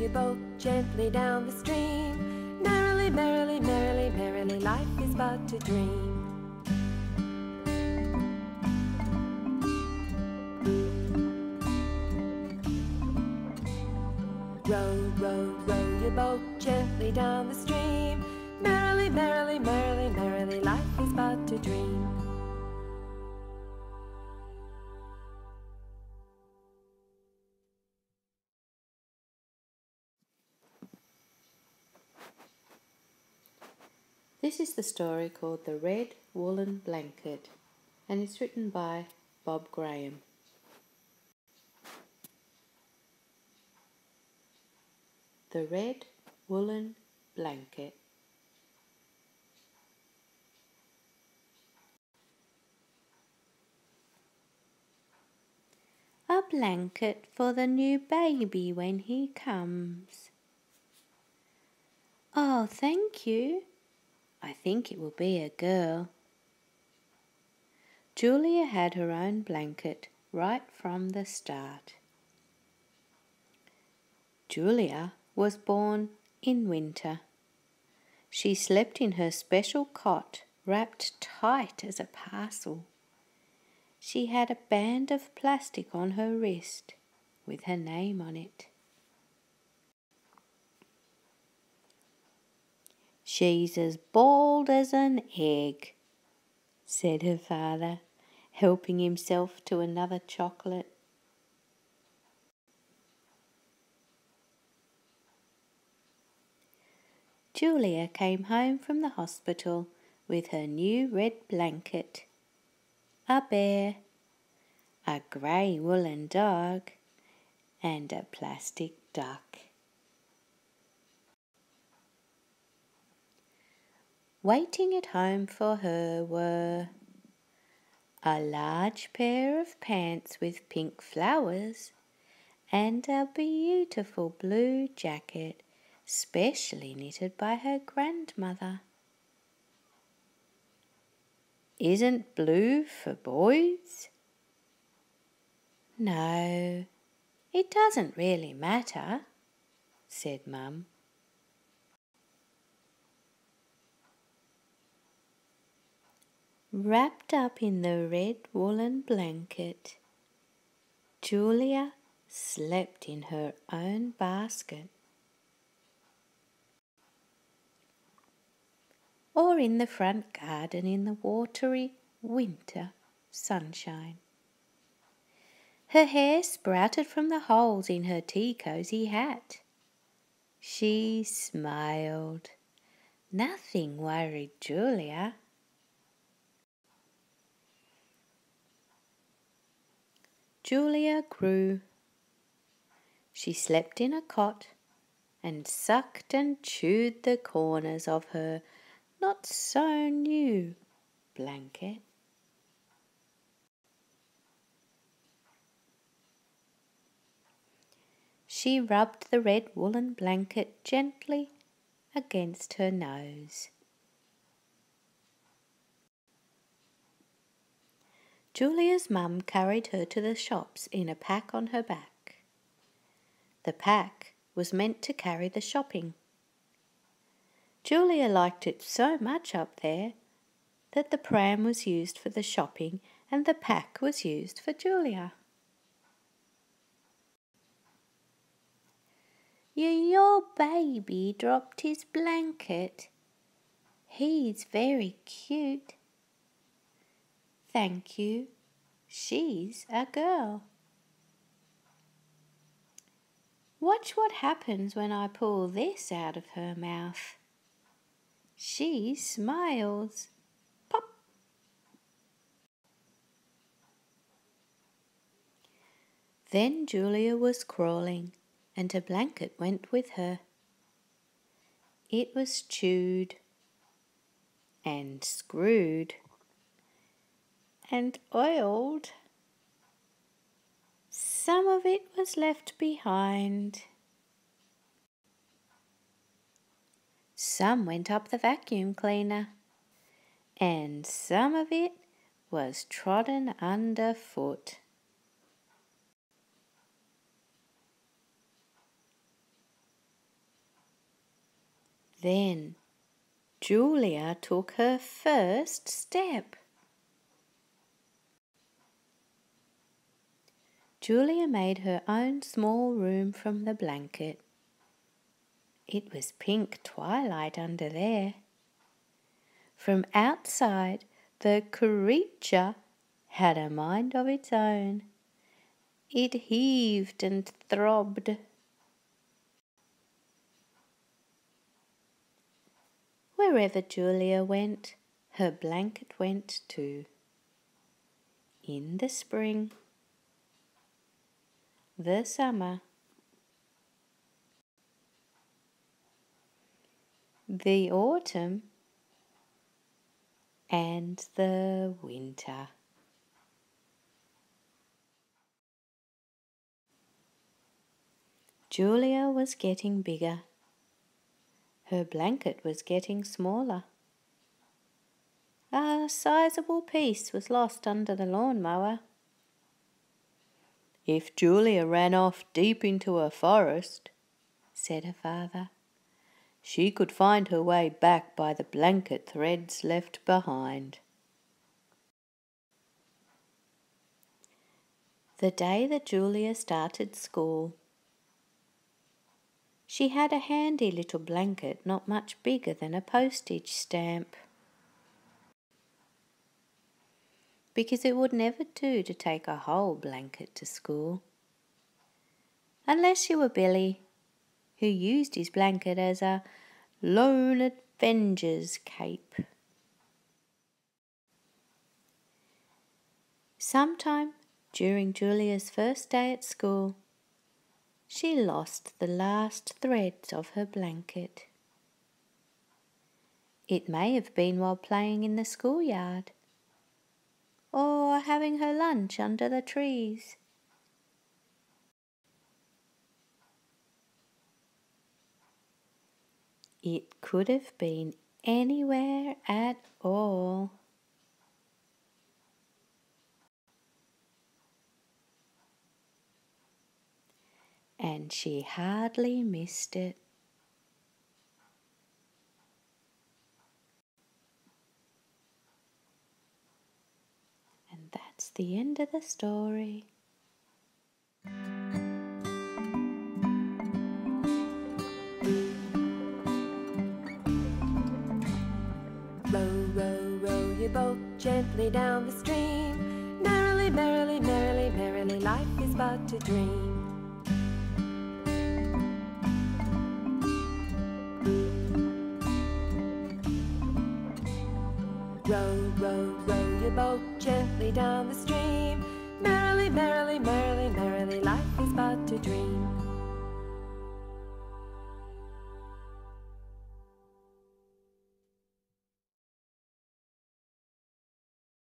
your boat gently down the stream. Merrily, merrily, merrily, merrily, life is but a dream. Row, row, row your boat gently down the stream. Merrily, merrily, merrily, merrily, life is but a dream. This is the story called The Red Woollen Blanket, and it's written by Bob Graham. The Red Woollen Blanket. A blanket for the new baby when he comes. Oh, thank you. I think it will be a girl. Julia had her own blanket right from the start. Julia was born in winter. She slept in her special cot, wrapped tight as a parcel. She had a band of plastic on her wrist with her name on it. "She's as bald as an egg," said her father, helping himself to another chocolate. Julia came home from the hospital with her new red blanket, a bear, a grey woolen dog, and a plastic duck. Waiting at home for her were a large pair of pants with pink flowers and a beautiful blue jacket specially knitted by her grandmother. "Isn't blue for boys?" "No, it doesn't really matter," said Mum. Wrapped up in the red woolen blanket, Julia slept in her own basket, or in the front garden in the watery winter sunshine. Her hair sprouted from the holes in her tea-cosy hat. She smiled. Nothing worried Julia. Julia grew. She slept in a cot and sucked and chewed the corners of her not-so-new blanket. She rubbed the red woolen blanket gently against her nose. Julia's mum carried her to the shops in a pack on her back. The pack was meant to carry the shopping. Julia liked it so much up there that the pram was used for the shopping and the pack was used for Julia. Your baby dropped his blanket. He's very cute. Thank you. She's a girl. Watch what happens when I pull this out of her mouth. She smiles. Pop. Then Julia was crawling, and her blanket went with her. It was chewed and screwed and oiled. Some of it was left behind. Some went up the vacuum cleaner, and some of it was trodden underfoot. Then Julia took her first step. Julia made her own small room from the blanket. It was pink twilight under there. From outside, the creature had a mind of its own. It heaved and throbbed. Wherever Julia went, her blanket went too. In the spring, the summer, the autumn, and the winter. Julia was getting bigger. Her blanket was getting smaller. A sizable piece was lost under the lawnmower. "If Julia ran off deep into a forest," said her father, "she could find her way back by the blanket threads left behind." The day that Julia started school, she had a handy little blanket not much bigger than a postage stamp, because it would never do to take a whole blanket to school, unless you were Billy, who used his blanket as a lone avenger's cape. Sometime during Julia's first day at school, she lost the last threads of her blanket. It may have been while playing in the schoolyard, or having her lunch under the trees. It could have been anywhere at all. And she hardly missed it. And that's the end of the story. Row, row, row your boat gently down the stream. Merrily, merrily, merrily, merrily, life is but a dream. Row, row, row your boat gently down the stream. Merrily, merrily, merrily, merrily, life is but a dream.